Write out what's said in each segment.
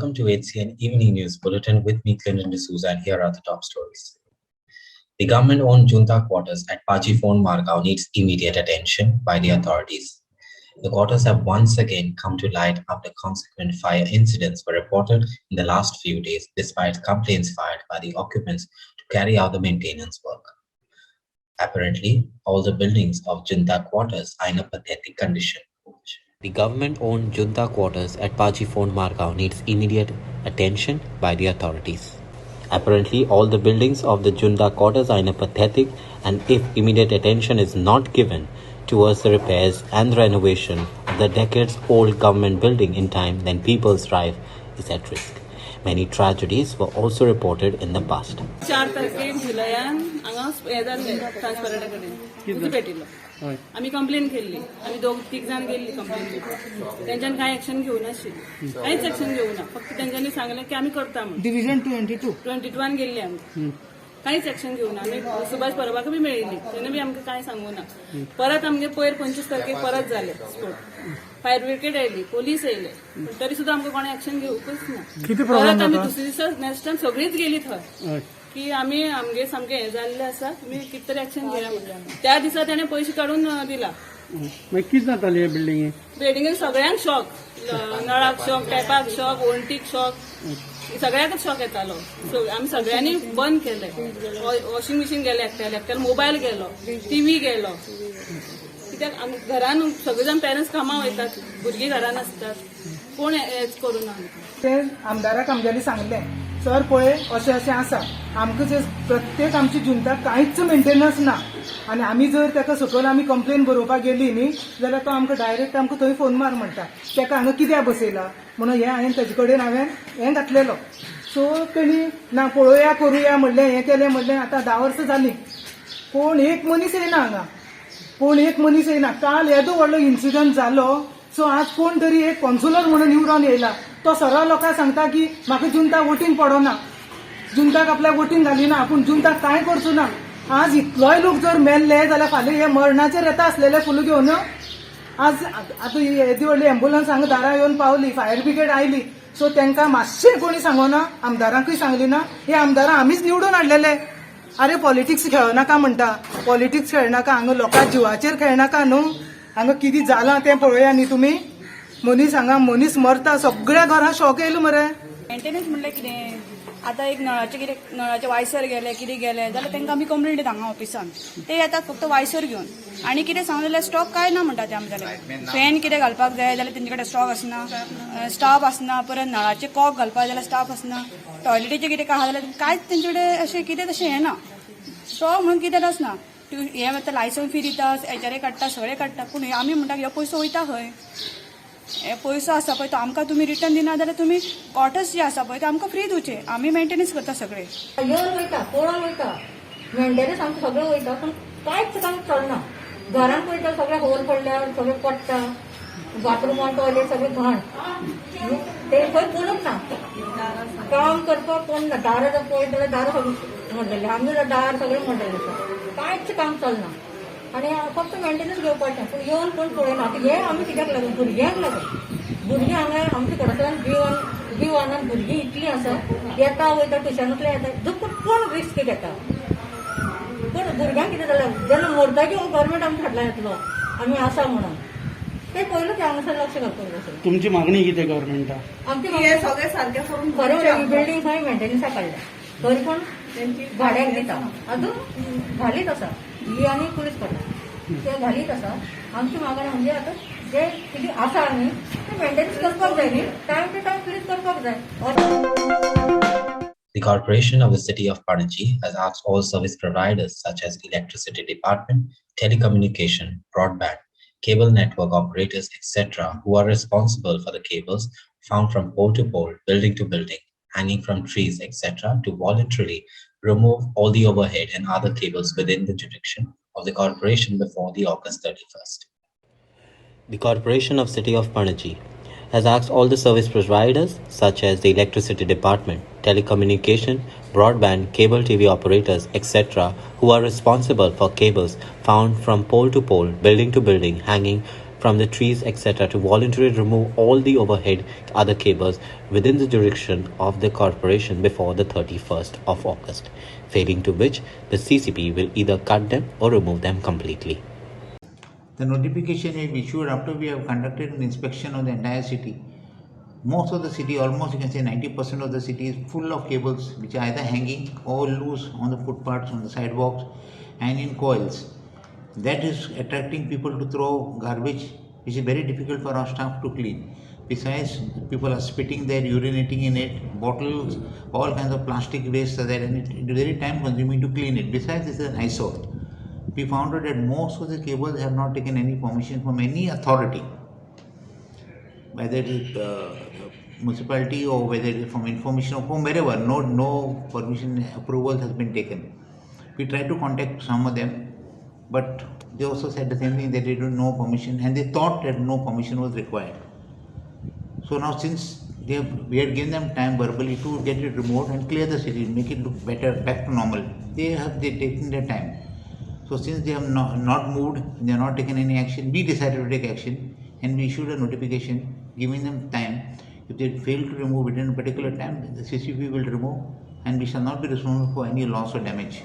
Welcome to HCN Evening News Bulletin with me, Clinton D'Souza, and here are the top stories. The government-owned junta quarters at Pachifon Margao needs immediate attention by the authorities. The quarters have once again come to light after consequent fire incidents were reported in the last few days, despite complaints filed by the occupants to carry out the maintenance work. Apparently, all the buildings of junta quarters are in a pathetic condition. The government-owned junta quarters at Pachifon Margao needs immediate attention by the authorities. Apparently, all the buildings of the junta quarters are in a pathetic, and if immediate attention is not given towards the repairs and renovation of the decades-old government building in time, then people's life is at risk. Many tragedies were also reported in the past. 4 तारखेक जुलयान हांगा हे जाल्ले ट्रान्सफरंटा कडेन उजो पेटिल्लो आमी complain केल्ली आमी दोग तीग जाण गेल्ली कंप्लेन दिवपाक तेंच्यान कांय एक्शन घेवं नाशिल्ली कांयच एक्शन घेवं ना फक्त तेंच्यांनी सांगलें की आमी करता म्हणून डिव्हिजन 22 गेल्ली आमी कांयच एक्शन घेवं ना आमी सुभाष परबाक बी मेळिल्ली तेणे बी आमकां कांय सांगूं ना परत आमगे पयर 25 तारखेक परत जाले स्पोट फायर ब्रिगेड आयली पोलीस येयले तरी सुद्दां आमकां कोणें एक्शन घेवकूच ना परत आमी दुसरे दिसा नेक्स्ट टायम सगळींच गेली थंय की आमी आमगे सामकें हें जाल्लें आसा तुमी कितें तरी एक्शन घेया म्हणलें त्या दिसा तेणें पयशे काडून दिला कितें जातालें हे बिल्डिंगेक सगळ्यांक शॉक नळाक शॉक टॅपाक शॉक वणटीक शॉक सगळ्याकच शॉक येतालो आमी सगळ्यांनी बंद केलें वॉशिंग मशीन गेलें एकट्याल मोबायल गेलो टीव्ही गेलो कित्याक आमी घरान सगळे जाण पेरंट्स कामां वयतात भुरगीं घरान आसतात कोण हेच करूना ते आमदाराक आमगेली सांगलें सर पळय अशें अशें आसा आमकां जे प्रत्येक आमची जुंताक कांयच मेंटेनन्स ना आनी आमी जर ताका सकयल आमी कंप्लेन बरोवपाक गेली न्ही जाल्यार तो आमकां डायरेक्ट आमकां थंय फोन मार म्हणटा ताका हांगा कित्याक बसयला म्हणून हांवें ताजे कडेन हें घातलेलो सो तेणी ना पळोवया करुया म्हणलें हें केलें म्हणलें आतां 10 वर्सां जालीं कोण एक मनीस येना हांगा काल येदो व्हडलो इन्सिडंट जालो सो आज कोण तरी एक कॉन्सुलर म्हणून निवडून येयला तो सरळ लोकांक सांगता की म्हाका जुंता वोटींग पडना जुंताक आपल्याक वोटींग घालिना आपूण जुंताक कांय करचो ना आज इतलोय लोक जर मेल्ले जाल्यार फाल्यां हे मरणाचेर येता आसलेले फुल घेवन आज आतां येदी व्हडली एम्ब्युलन्स हांगा दारा येवन पावली फायर ब्रिगेड आयली सो तांकां मातशें कोणी सांगना आमदारांकूय सांगली ना हे आमदारां आमीच निवडून हाडलेले अरे पॉलिटिक्स खेळनाका म्हणटा पॉलिटिक्स खेळनाका हांगा लोकांच्या जिवाचेर खेळनाका न्हू हांगा कितें जालां तें पळोवया न्ही तुमी मनीस हांगा मनीस मरता सगळ्या घरां शॉक येयलो मरे मेंटेनन्स म्हणल्यार कितें आतां एक नळाचे वायसर गेले कितें गेले जाल्यार तांकां आमी कंप्लेंट दिता हांगा ऑफिसान ते येतात फक्त वायसर घेवन आनी कितें सांगलें स्टॉक काय ना म्हणटा ते आमच्याकडे फॅन कितें घालपाक जाय जाल्यार तेंचे कडेन स्टॉक आसना स्टाफ आसना परत नळाचे कॉक घालपाक जाल्यार स्टाफ आसना टॉयलेटीचे कितें आहा जाल्यार कांयच तेंचे कडेन अशें कितें तशें हें ना स्टॉक म्हणून कितें आसना हे आतां लायसन्स फी दिता एचआरए काडटा सगळें काडटा पूण आमी म्हणटा हो पयसो वयता खंय हे पयसो आसा पळय तो आमकां तुमी रिटर्न दिना जाल्यार तुमी क्वॉर्टर्स जे आसा पळय ते आमकां फ्री दिवचे आमी मेंटेनन्स करता सगळे येवन वयता पळोवन वयता मेंटेनन्स आमकां सगळें वयता पूण कांयच काम चलना घरान पळयता सगळें होल पडल्यार सगळें पडटा बाथरूमान टॉयलेट सगळें घाण ते खंय कोणूच ना काम करपाक कोण ना दारां पळयत जाल्यार दारां सगळीं मोडलेले आमी दार सगळें मोडलेलें आसा कांयच काम चलना आनी फक्त मेंटेनन्स घेवपाचें पूण येवन कोण पळयना हे आमी कित्याक लागून भुरग्यांक लागून भुरगीं हांगा आमच्या घरांतल्यान जीव आनंद भुरगीं इतलीं आसा येता वयता ट्युशनांतल्यान येता दुखून कोण रिस्क घेता पूण भुरग्यांक कितें जालें जेन्ना मरता की गव्हर्मेंट आमच्या फाटल्यान येतलो आमी आसा म्हणून ते पयलू ते हांगासर लक्ष घालपाक जाय तुमची मागणी कितें गव्हर्मेंटाक आमची सगळें सारकें करून खरें बिल्डींग खंय मेंटेनन्सा काडल्या खंय पण भाड्याक दिता अजून घालीत आसा ही आनी पुलीस करता ते घालीत आसा आमची मागणी म्हणजे आतां जे कितें आसा न्ही ते मेंटेनन्स करपाक जाय न्ही टायम टू टायम क्लीन करपाक जाय The corporation of the city of Panaji has asked all service providers such as electricity department, telecommunication, broadband, cable network operators, etc., who are responsible for the cables found from pole to pole, building to building, hanging from trees, etc., to voluntarily remove all the overhead and other cables within the jurisdiction of the corporation before the August 31st. The corporation of city of Panaji has asked all the service providers such as the electricity department, telecommunication, broadband, cable TV operators, etc., who are responsible for cables found from pole to pole, building to building, hanging from the trees, etc., to voluntarily remove all the overhead other cables within the jurisdiction of the corporation before the 31st of August, failing to which the CCP will either cut them or remove them completely. The notification is issued after we have conducted an inspection of the entire city. Most of the city, almost you can say 90% of the city, is full of cables which are either hanging or loose on the footpaths, on the sidewalks, and in coils. That is attracting people to throw garbage, which is very difficult for our staff to clean. Besides, people are spitting there, urinating in it, bottles, all kinds of plastic waste are there, and it is very time consuming to clean it. Besides, this is an eyesore. We found out that most of the cables have not taken any permission from any authority, whether it is municipality or whether it is from information or from wherever. No permission approval has been taken. We tried to contact some of them, but they also said the same thing, that they don't know permission, and they thought that no permission was required. So now, since we had given them time verbally to get it removed and clear the city, make it look better, back to normal, they're taking their time. So since they have not moved, they have not taken any action, we decided to take action, and we issued a notification giving them time. If they fail to remove within a particular time, the CCP will remove, and we shall not be responsible for any loss or damage.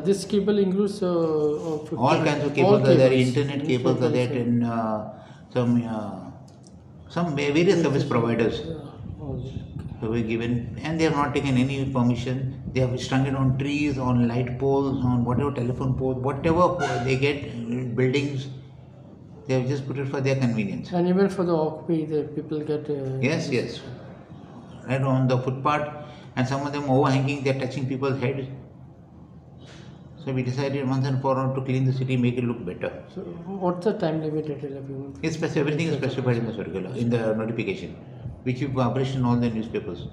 This cable includes All kinds of cables are there, internet cables are there, and some various service providers. So we given, and they have not taken any permission. They have strung it on trees, on light poles, on whatever telephone poles, whatever they get in buildings. They have just put it for their convenience. And even for the occupy, the people get. Yes. Right on the footpath, and some of them overhanging. They are touching people's heads. So we decided once and for all to clean the city, make it look better. So what's the time limit that you have? It's everything is specified in the circular, in the notification, which we published in all the newspapers.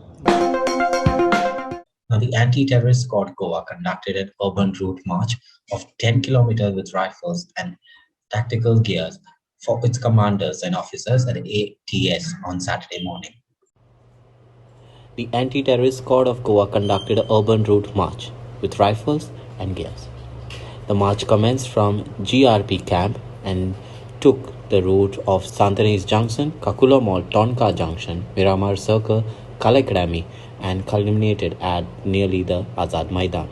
Now, the anti-terrorist squad Goa conducted an urban route march of 10 kilometers with rifles and tactical gears for its commanders and officers at ATS on Saturday morning. The anti-terrorist squad of Goa conducted an urban route march with rifles and gears. The march commenced from GRP camp and took the route of Santanis Junction, Kakula Mall, Tonka Junction, Miramar Circle, Kalakadami, and culminated at nearly the Azad Maidan.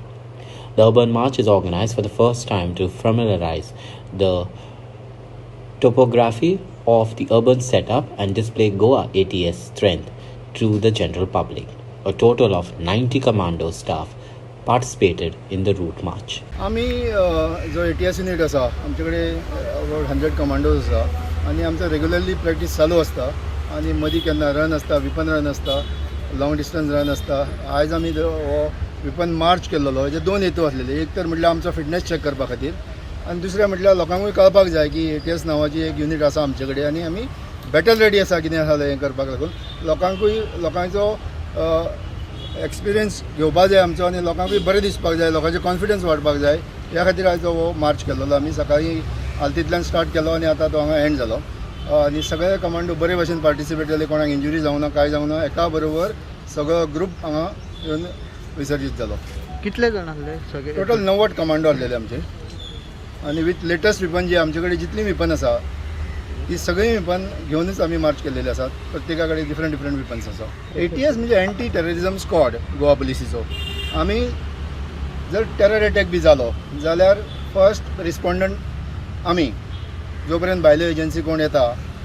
The urban march is organized for the first time to familiarize the topography of the urban setup and display Goa ATS strength to the general public. A total of 90 commando staff participated in the route march. आम्ही जो ATS unit आसा आमच्याकडे about 100 commandos आसा आणि आमचं regularly practice चालू असता आणि मदीं केन्ना रन असता, विपन रन असता, लॉंग डिस्टन्स रन असता. आयज आमी हो विपन मार्च केल्लो. हेजे दोन हेतू आसलेले. एक तर म्हटल्यार आमचो फिटनेस चॅक करपा खातीर आनी दुसरें म्हटल्यार लोकांकूय कळपाक जाय की ATS नांवाची एक युनिट आसा आमचे कडेन आनी आमी बॅटल रेडी आसा कितें आसा हें करपाक लागून लोकांचो एक्सपिरियन्स घेवपाक जाय आमचो आनी लोकांकूय बरें दिसपाक जाय, लोकांचें कॉन्फिडन्स वाडपाक जाय. ह्या खातीर आयज हो मार्च केल्लो. आमी सकाळीं आल्तींतल्यान स्टार्ट केलो आनी आतां तो हांगा एंड जालो. आनी सगळे कमांडो बरे भशेन पार्टिसिपेट जाले. कोणाक इंजुरी जावं ना, कांय जावं ना. एका बरोबर सगळो ग्रूप हांगा येवन विसर्जीत जालो. कितले जाण आसले सगळे? टोटल 90 कमांडो आसलेले आमचे. आनी विथ लेटस्ट विपन जी आमचे कडेन जितली विपन आसा ती सगळी विपन घेवनूच आमी मार्च केल्लेले आसात. प्रत्येका कडेन डिफरंट विपन्स आसा. ATS म्हणजे एंटी टेररिजम स्क्वॉड गोवा पुलिसीचो. आमी जर टेरर अटॅक बी जालो जाल्यार फर्स्ट रिस्पॉन्डंट आमी. जो पर्यंत भायल्यो एजन्सी कोण येता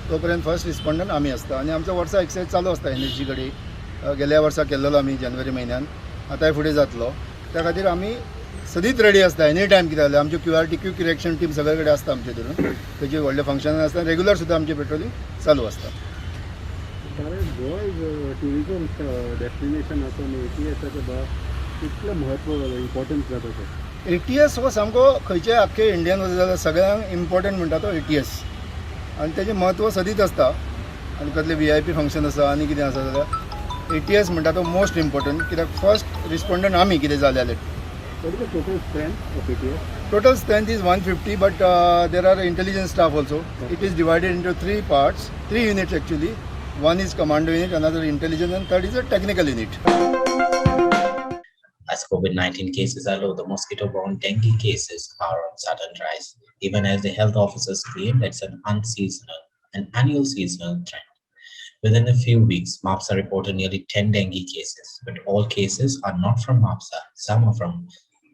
तो पर्यंत फर्स्ट रिस्पॉन्डंट आमी आसता. आनी आमचो वर्सा एक्सरसायज चालू आसता NSG कडेन. गेल्या वर्सा केल्लो आमी जानेवारी म्हयन्यान. आतांय फुडें जातलो. त्या खातीर आमी सदींच रेडी आसता. एनी टायम कितें जालें आमची QRT क्विक रिएक्शन टीम सगळे कडेन आसता आमचे धरून. तेजे व्हडले फंक्शन आसता. रेग्युलर सुद्दां आमची पेट्रोलिंग चालू आसता. गोवा ट्युरिजम डेस्टिनेशन आसून ATSाचो कितलें म्हत्व इम्पॉर्टन्स जाता तो? ATS हो सामको खंयचे आख्खे इंडियन वचत जाल्यार सगळ्यांक इम्पॉर्टंट म्हणटा तो ATS. आनी तेजें म्हत्व सदींच आसता. आनी कसले VIP फंक्शन आसा आनी कितें आसा जाल्यार ATS म्हणटा तो मोस्ट इम्पॉर्टंट. कित्याक फर्स्ट रिस्पॉन्डंट आमी कितें जालें जाल्यार. What is the total strength of ATS? Total strength is 150, but there are intelligence staff also. It is divided into 3 parts, 3 units actually. One is commando unit, another intelligence, and third is a technical unit. As COVID-19 cases are low, the mosquito-borne dengue cases are on sudden rise. even as the health officers claim it's an annual seasonal trend. Within a few weeks, MAPSA reported nearly 10 dengue cases, but all cases are not from MAPSA. Some are from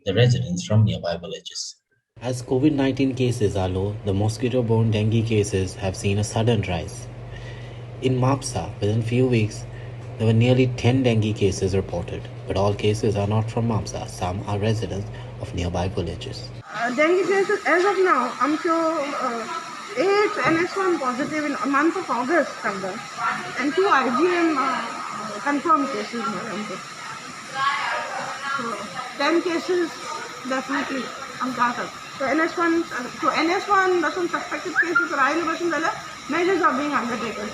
the residents from nearby villages. As COVID-19 cases are low, the mosquito-borne dengue cases have seen a sudden rise. In Mapsa, within few weeks, there were nearly 10 dengue cases reported, but all cases are not from Mapsa. Some are residents of nearby villages. Dengue cases as of now, आमच्यो 8 NS1 positive in a month of August and 2 IgM confirmed cases. So 10 cases definitely So NS1 suspected cases measures are being undertaken.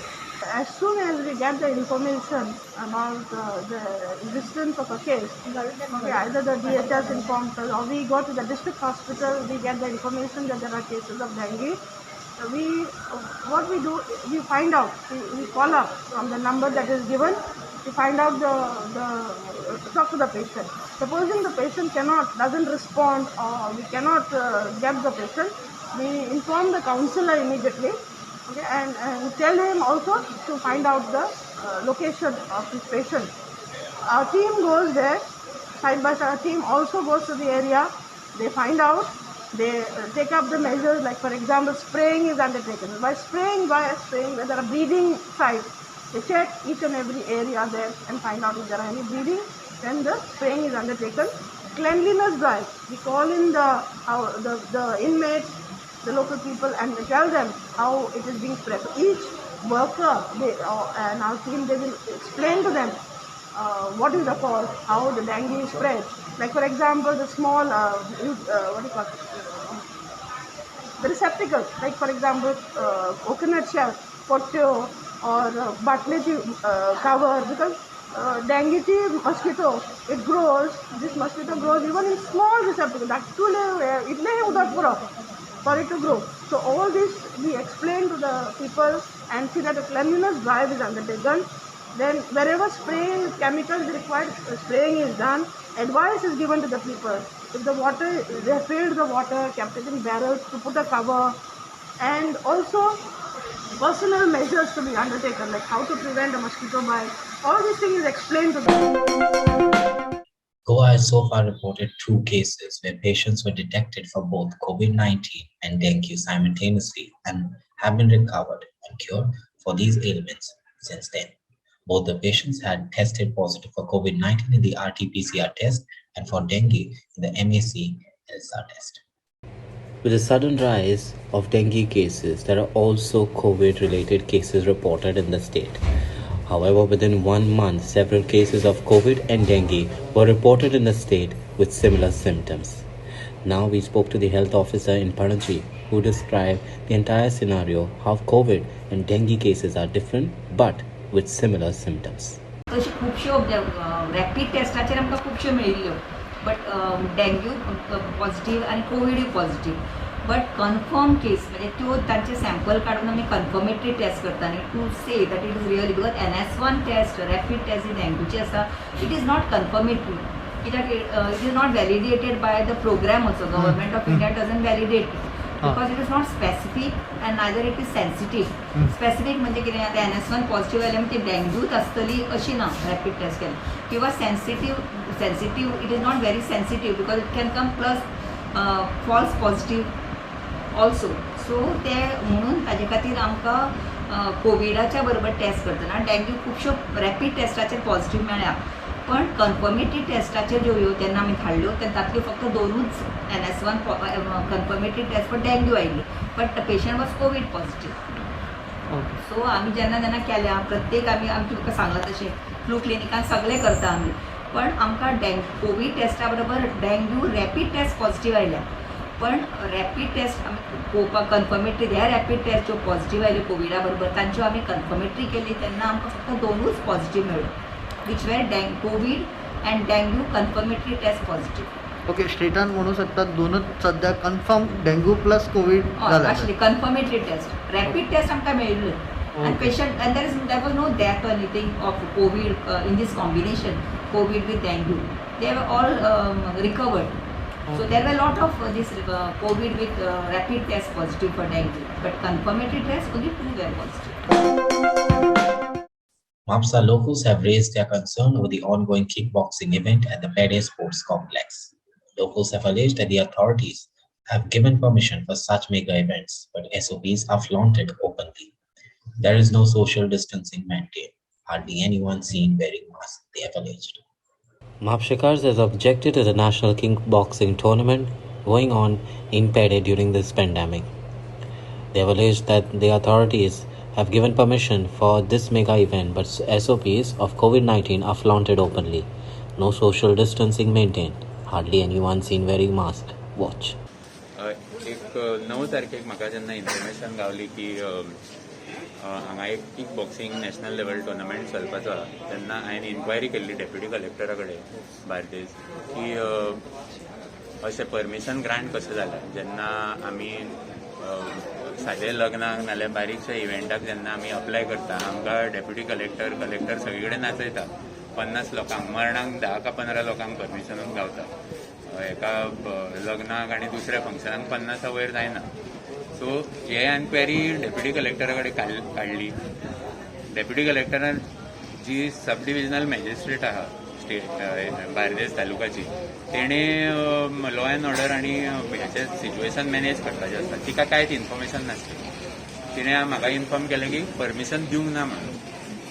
As soon as we get the information about the existence of a case, either the DHS informs us or we go to the district hospital, we get the information that there are cases of dengue. What we do, we find out, we call up from the number that is given, we find out talk to the patient. Supposing the patient doesn't respond or we cannot get the patient, we inform the counselor immediately. Okay, and tell him also to find out the location of this patient. Our team goes there, side by side. Our team also goes to the area. They find out. They take up the measures. Like for example, spraying is undertaken. By spraying, where there are bleeding sites, they check each and every area there and find out if there are any bleeding. Then the spraying is undertaken. Cleanliness drive. We call in the inmates, the local people, and we tell them how it is being spread. So each worker and our team, they will explain to them what is the cause, how the dengue is spread. Like for example, the small, the receptacle, like for example, coconut shell, potto, or battle cover, because dengue mosquito, this mosquito grows even in small receptacle, that's too low, for it to grow. So all this we explain to the people and see that a cleanliness drive is undertaken. Then wherever spraying chemicals required, spraying is done. Advice is given to the people. If the water, they have filled the water, kept it in barrels to put a cover, and also personal measures to be undertaken, like how to prevent a mosquito bite. All these things is explained to them. Goa has so far reported 2 cases where patients were detected for both COVID-19 and dengue simultaneously and have been recovered and cured for these ailments since then. Both the patients had tested positive for COVID-19 in the RT-PCR test and for dengue in the MAC-LSR test. With the sudden rise of dengue cases, there are also COVID-related cases reported in the state. However, within 1 month, several cases of COVID and dengue were reported in the state with similar symptoms. Now we spoke to the health officer in Panaji, who described the entire scenario, how COVID and dengue cases are different but with similar symptoms. तशी खुबश्यो rapid टेस्टाचेर आमकां खुबश्यो मेळिल्ल्यो but dengue positive आनी कोविडूय positive but confirm case म्हणजे त्यो तांचे sample काडून आमी कन्फर्मेटरी टेस्ट करता न्ही to say that it is really because NS1 test rapid test ही डेंग्यूची आसा इट इज नॉट कन्फर्मेटरी कित्याक it is not validated by the program also government of India doesn't validate because it is not specific and neither it is sensitive. Specific म्हणजे कितें आतां NS1 positive आयलें म्हणजे ती डेंग्यूच आसतली अशी ना रॅपीड टेस्ट केलें किंवा sensitive it is not very sensitive because it can come plus false positive also so ते म्हणून ताजे खातीर आमकां कोविडाच्या बरोबर टेस्ट करतना डेंग्यू खुबश्यो रॅपीड टेस्टाचेर पॉझिटिव्ह मेळ्ळ्या पण कन्फर्मेटरी टेस्टाचेर ज्यो ह्यो तेन्ना आमी धाडल्यो तातल्यो फक्त 2च NS1 confirmatory test for dengue आयिल्ली but the patient was COVID positive so आमी जेन्ना केल्या प्रत्येक आमी तुका सांगलां तशें फ्लू क्लिनिकान सगळें करता आमी पण आमकां कोवीड टेस्टा बरोबर डेंग्यू रॅपीड टेस्ट पॉझिटिव्ह आयल्या पण रॅपीड टेस्ट आमी पळोवपाक कन्फर्मेटरी ह्या रॅपीड टेस्ट ज्यो पॉझिटिव्ह आयल्यो कोविडा बरोबर तांच्यो आमी कन्फर्मेटरी केली तेन्ना आमकां फक्त 2च पॉझिटिव्ह मेळ्ळ्यो which were COVID and dengue confirmatory test positive. Okay स्टेटान म्हणू शकतात दोनच सध्या confirm dengue plus COVID actually confirmatory test rapid test आमकां मेळिल्लो and patient and there was no death or anything of COVID in this combination COVID with dengue they were all recovered So there were a lot of this COVID with rapid test positive for dengue, but confirmatory test only 2 were positive. Mapsa locals have raised their concern over the ongoing kickboxing event at the Pede Sports Complex. Locals have alleged that the authorities have given permission for such mega events, but SOPs are flaunted openly. There is no social distancing maintained. Hardly anyone seen wearing masks, they have alleged. Mapshikars has objected to the national kickboxing tournament going on in Pede during this pandemic. They have alleged that the authorities have given permission for this mega event, but SOPs of COVID-19 are flaunted openly. No social distancing maintained. Hardly anyone seen wearing mask. Watch. एक 9 तारखेक म्हाका जेन्ना information Gawali की हांगा एक kickboxing national level tournament चलपाचो आहा तेन्ना हांवें इन्क्वायरी केल्ली डेप्युटी कलेक्टरा कडेन बार्देस की अशें परमिशन ग्रांट कशें जालें जेन्ना आमी सादें लग्नाक नाल्यार बारीकशा इव्हेंटाक जेन्ना आमी अप्लाय करता आमकां डेप्युटी कलेक्टर सगळे कडेन नाचयता 50 लोकांक मरणाक 10 का 15 लोकांक परमिशनूच गावता एका लग्नाक आनी दुसऱ्या फंक्शनाक 50 वयर जायना सो हे एन्क्वायरी डेप्युटी कलेक्टरा कडेन काडली डेप्युटी कलेक्टरान जी सब डिव्हिजनल मॅजिस्ट्रेट आहा स्टेट बार्देस तालुकाची तेणे लॉ अँड ऑर्डर आनी हेचे सिच्युएशन मॅनेज करपाचें आसता तिका कांयच इन्फॉर्मेशन नासली तिणें म्हाका इन्फॉर्म केलें की परमिशन दिवंक ना म्हणून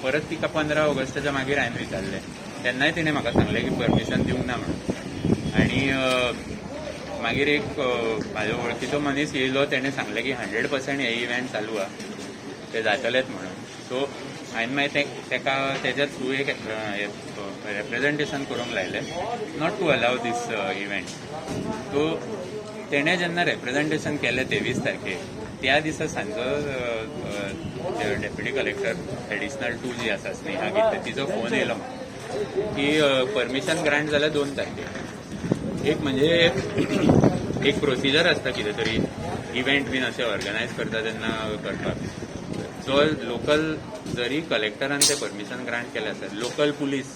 परत तिका 15 ऑगस्टाच्या मागीर हांवें विचारलें तेन्नाय तिणें म्हाका सांगलें की परमिशन दिवंक ना म्हणून आनी मागीर एक म्हाजो वळखीचो मनीस येयलो तेणें सांगलें की 100% हे इव्हेंट चालू आहा ते जातलेच म्हणून सो हांवें मागीर तेका तेज्या थ्रू एक रेप्रेजेंटेशन करूंक लायलें नॉट टू अलाव दीस इव्हेंट सो तेणें जेन्ना रेप्रेजेंटेशन केलें 23 तारखेक त्या दिसा सांजो डेप्युटी कलेक्टर एडिशनल 2 जी आसा स्नेहा गीते तिचो फोन येयलो की परमिशन ग्रांट जाल्या 2 तारखेक एक म्हणजे एक प्रोसिजर आसता कितें तरी इव्हेंट बीन अशें ऑर्गनायज करता तेन्ना करपाक जो लोकल जरी कलेक्टरान ते परमिशन ग्रांट केलें आसता लोकल पुलीस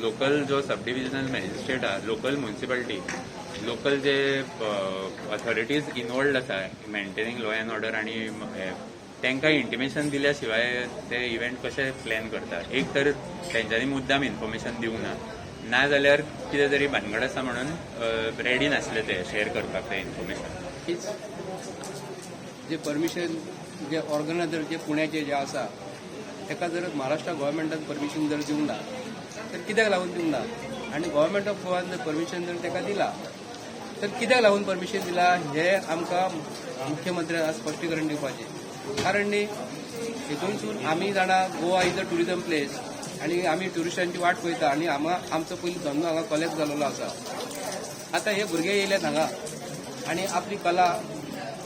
लोकल जो सब डिव्हिजनल मॅजिस्ट्रेट आहा लोकल म्युन्सिपालिटी लोकल जे ऑथॉरिटीज इनवॉल्ड आसा मेंटेनिंग लॉ अँड ऑर्डर आनी तांकां इंटिमेशन दिल्या शिवाय ते इव्हेंट कशें प्लॅन करता एक तर तेंच्यांनी मुद्दाम इन्फॉर्मेशन दिवंक ना जाल्यार कितें तरी भानगड आसा म्हणून रेडी नासले ते शेअर करपाक ते इन्फॉर्मेशन जे परमिशन जे ऑर्गनायझर जे पुण्याचे जे आसा ताका जर महाराष्ट्र गव्हर्मेंटान परमिशन जर दिवंक ना तर कित्याक लागून दिवंक ना आनी गव्हर्मेंट ऑफ गोवान जर परमिशन जर ताका दिला तर कित्याक लागून परमिशन दिला हे आमकां मुख्यमंत्र्यान आज स्पश्टीकरण दिवपाचें कारण न्ही हितूनसून आमी जाणा Goa is a tourism place आनी आमी ट्युरिस्टांची वाट पळयता आनी आमचो पयलीं धंदो हांगा कॉलेक्ट जाल्लो आसा आतां हे भुरगे येयल्यात हांगा आनी आपली कला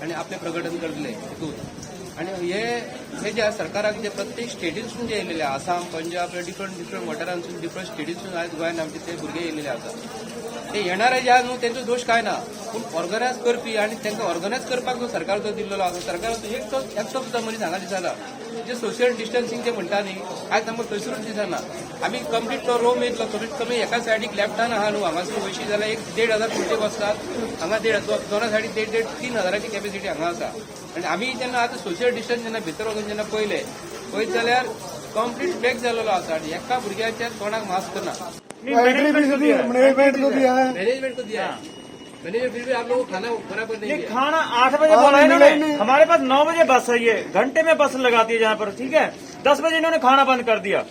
आनी आपलें प्रकटन करतले हितून आनी हे जे सरकाराक जे प्रत्येक स्टेटीनसून जे येयलेले आसाम पंजाब डिफरंट वाठारांसून डिफरंट स्टेटीनसून आयज गोंयांत आमचे ते भुरगे येयलेले आसा ते येणारे जे आहा न्हू तेंचो दोश काय ना पूण ऑर्गनायज करपी आनी तांकां ऑर्गनायज करपाक जो सरकार जो दिल्लो आसा सरकाराचो एकटो सुद्दां मनीस हांगा दिसना जे सोशल डिस्टन्सिंग जे म्हणटा न्ही आयज आमकां खंयसरूच दिसना आमी कंप्लीट तो रोम येतलो कमीत कमी एका सायडीक लेफ्टान आहा न्हू हांगासून वयशी जाल्यार एक 1,500 खुर्चे बसतात हांगा 2 सायडीक 3,000ची कॅपेसिटी हांगा आसा आनी आमी जेन्ना आतां सोशल डिस्टन्स जेन्ना भितर वचून जेन्ना पळयत जाल्यार कंप्लीट पॅक जाल्लो आसा आनी एका भुरग्याच्या तोंडाक मास्क ना मैनेजमेंट को दिया है मैनेजर फिर भी आप लोगों को खाना बराबर नहीं दिया खाना 8 बजे बोला है इन्होंने हमारे पास 9 बजे बस है ये घंटे में बस लगाती है जहाँ पर ठीक है 10 बजे इन्होंने खाना बंद कर दिया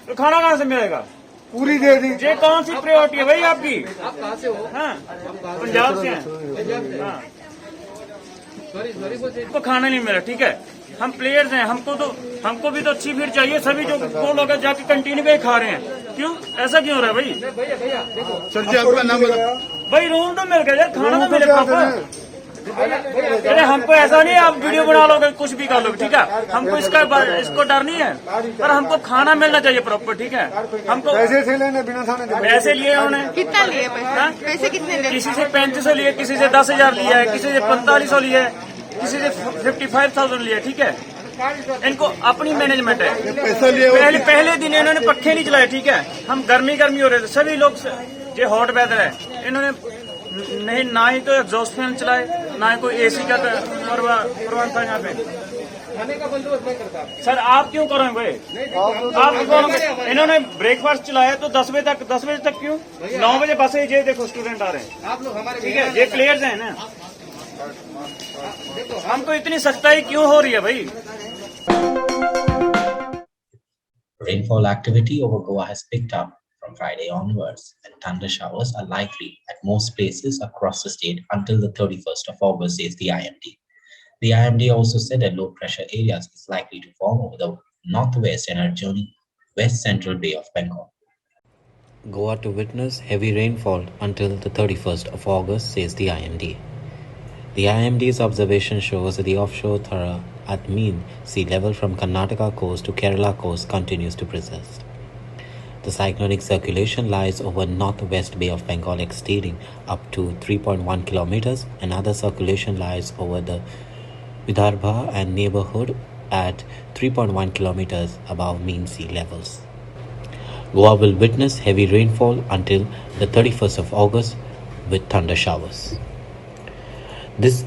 तो खाना कहाँ से मिलेगा पूरी दे दी ये कौन सी प्रायोरिटी है भाई आपकी आप कहाँ से हो हाँ पंजाब से हैं हाँ तो खाना नहीं मिला ठीक है हम प्लेयर्स हैं हमको भी तो अच्छी भीड़ चाहिए सभी जो वो लोग जाके कंटीन पे खा रहे हैं क्यों ऐसा क्यों हो रहा है भाई सर जी आपका नाम बता भाई रूम तो मिल गया यार खाना तो मिले प्रॉपर अरे हमको ऐसा नहीं आप वीडियो बना लोगे कुछ भी कर लोगे ठीक है हमको इसको डर नहीं है पर हमको खाना मिलना चाहिए प्रॉपर ठीक है हमको पैसे लिए उन्होंने कितना लिए पैसे कितने लिए किसी से 3500 लिए किसी से 10,000 लिया है किसी से 4500 लिए किसी से 55,000 लिया ठीक है इनको अपनी मैनेजमेंट है पहले दिन इन्होंने पक्खे नहीं चलाए ठीक है हम गर्मी हो रहे थे सभी लोग ये हॉट वेदर है इन्होंने नहीं, ना ही तो एग्जॉस्ट फैन चलाए, ना ही कोई एसी का प्रबंध था यहाँ पे। खाने का बंदोबस्त नहीं करता सर आप क्यों करेंगे? आप क्यों करोगे? इन्होंने ब्रेकफास्ट चलाया तो 10 बजे तक क्यों? 9 बजे बस है, ये देखो स्टूडेंट आ रहे हैं। आप लोग हमारे ठीक है, ये प्लेयर्स हैं ना। हमको इतनी सख्ताई क्यों हो रही है भाई? Rainfall activity over Goa has picked up from Friday onwards, and thunder showers are likely at most places across the state until the 31st of August, says the IMD. The IMD also said that low pressure areas is likely to form over the northwest and adjoining west central Bay of Bengal. Goa to witness heavy rainfall until the 31st of August, says the IMD. The IMD's observation shows that the offshore thorough at mean sea level from Karnataka coast to Kerala coast continues to persist. The cyclonic circulation lies over northwest Bay of Bengal extending up to 3.1 kilometers, and other circulation lies over the Vidarbha and neighborhood at 3.1 kilometers above mean sea levels. Goa will witness heavy rainfall until the 31st of August with thunder showers. This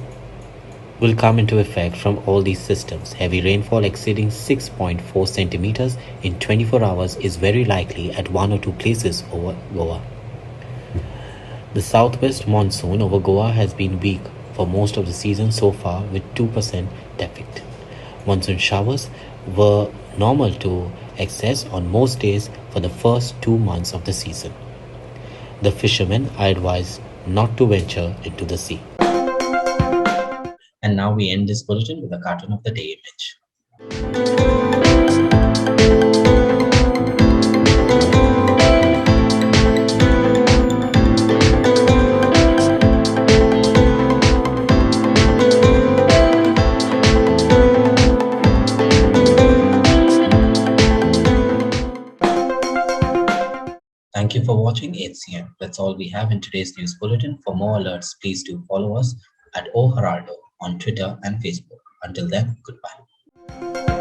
will come into effect from all these systems. Heavy rainfall exceeding 6.4 centimeters in 24 hours is very likely at one or two places over Goa. The southwest monsoon over Goa has been weak for most of the season so far, with 2% defect. Monsoon showers were normal to excess on most days for the first 2 months of the season. The fishermen are advised not to venture into the sea. And now we end this bulletin with a cartoon of the day image. Thank you for watching HCN. That's all we have in today's news bulletin. For more alerts, please do follow us at O Heraldo on Twitter and Facebook. Until then, goodbye.